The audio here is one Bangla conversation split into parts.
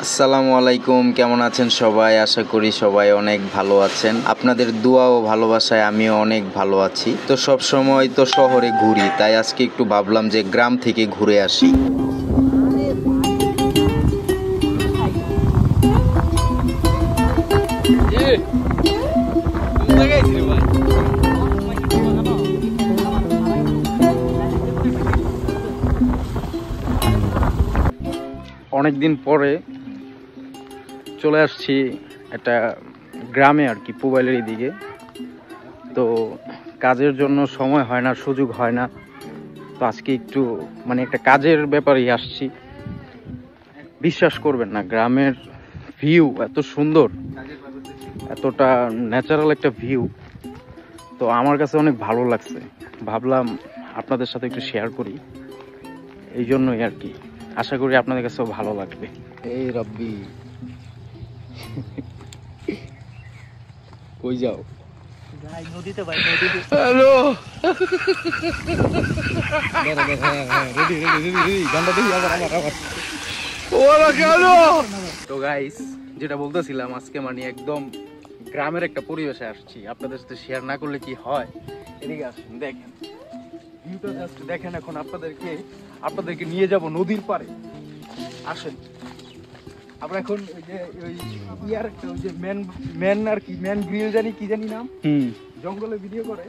আসসালামু আলাইকুম, কেমন আছেন সবাই? আশা করি সবাই অনেক ভালো আছেন। আপনাদের দোয়া ও ভালোবাসায় আমিও অনেক ভালো আছি। তো সব সময় তো শহরে ঘুরি, তাই আজকে একটু ভাবলাম যে গ্রাম থেকে ঘুরে আসি। অনেকদিন পরে চলে আসছি একটা গ্রামে আর কি, পুবাইলের দিকে। তো কাজের জন্য সময় হয় না, সুযোগ হয় না। তো আজকে একটু মানে একটা কাজের ব্যাপারেই আসছি। বিশ্বাস করবেন না, গ্রামের ভিউ এত সুন্দর, এতটা ন্যাচারাল একটা ভিউ। তো আমার কাছে অনেক ভালো লাগছে, ভাবলাম আপনাদের সাথে একটু শেয়ার করি। এই জন্যই আর কি, আশা করি আপনাদের কাছেও ভালো লাগবে। এই রব্বি, কই যাও? নদীতে ভাই, নদীতে। হ্যালো, তো গাইস, যেটা বলতেছিলাম, আজকে মানে একদম গ্রামের একটা পরিবেশে আসছি। আপনাদের সাথে শেয়ার না করলে কি হয়? এদিকে আসুন, দেখেন ভিউটা, জাস্ট দেখেন। এখন আপনাদেরকে নিয়ে যাব নদীর পাড়ে। আসেন, আমরা এখন ওই যে ওই ইয়ার একটা ওই যে ম্যান আর কি, ম্যান গ্রিল জানি কি জানি নাম, জঙ্গলে ভিডিও করে।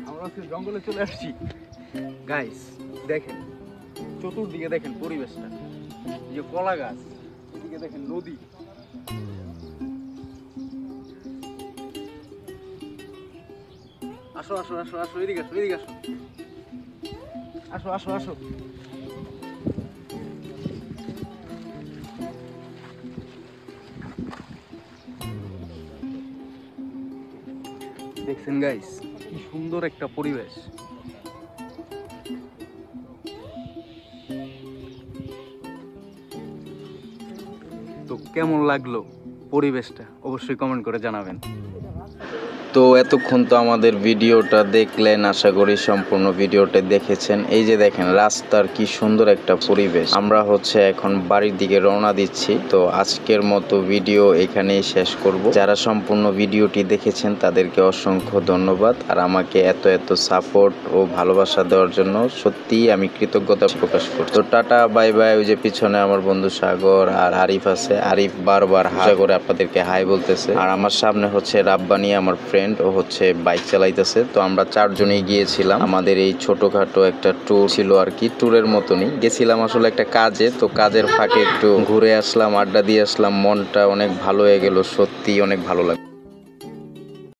আমরা আজকে জঙ্গলে চলে আসছি গাইস। দেখেন চতুর্দিকে, দেখেন পরিবেশটা, এই যে কলা গাছ, এদিকে দেখেন নদী। আসো আসো আসো আসো, এদিকে আসো, এদিকে আসো, আসো আসো আসো। দেখছেন গাইস, কি সুন্দর একটা পরিবেশ। তো কেমন লাগলো পরিবেশটা অবশ্যই কমেন্ট করে জানাবেন। তো এতক্ষণ তো আমাদের ভিডিওটা দেখলেন, আশা করি সম্পূর্ণ ভিডিওটা দেখেছেন। এই যে দেখেন রাস্তার কি সুন্দর একটা পরিবেশ। আমরা এখন বাড়ির দিকে রওনা দিচ্ছি। তো আজকের মতো ভিডিও এখানেই শেষ করব। যারা সম্পূর্ণ ভিডিওটি দেখেছেন তাদেরকে অসংখ্য ধন্যবাদ। আর আমাকে এত এত সাপোর্ট ও ভালোবাসা দেওয়ার জন্য সত্যিই আমি কৃতজ্ঞতা প্রকাশ করছি। তো টাটা, বাই বাই। ওই যে পিছনে আমার বন্ধু সাগর আর আরিফ আছে। আরিফ বারবার হাই করে আপনাদেরকে হাই বলতেছে। আর আমার সামনে রাব্বানি, আমার ফ্রেন্ড, ও বাইক চালাইতেছে। তো আমরা চারজনেই গিয়েছিলাম। আমাদের এই ছোটখাটো একটা ট্যুর ছিল আর কি, ট্যুরের মতনই গেছিলাম আসলে একটা কাজে। তো কাজের ফাঁকে একটু ঘুরে আসলাম, আড্ডা দিয়ে আসলাম। মনটা অনেক ভালো হয়ে গেল, সত্যি অনেক ভালো লাগে।